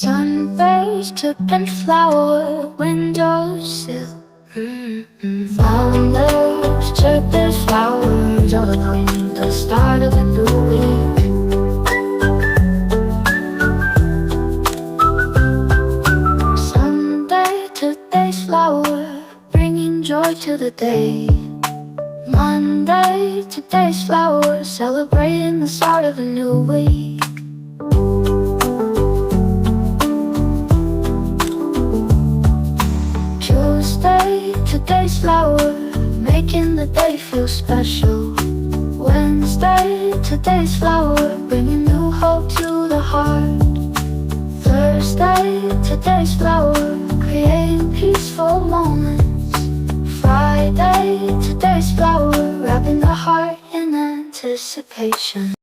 Sun-bathed pink flower windowsill. Flowers, turquoise flowers, all around the start of a new week. Sunday, today's flower, bringing joy to the day. Monday, today's flower, celebrating the start of a new week. Tuesday, today's flower, making the day feel special. Wednesday, today's flower, bringing new hope to the heart. Thursday, today's flower, creating peaceful moments. Friday, today's flower, wrapping the heart in anticipation.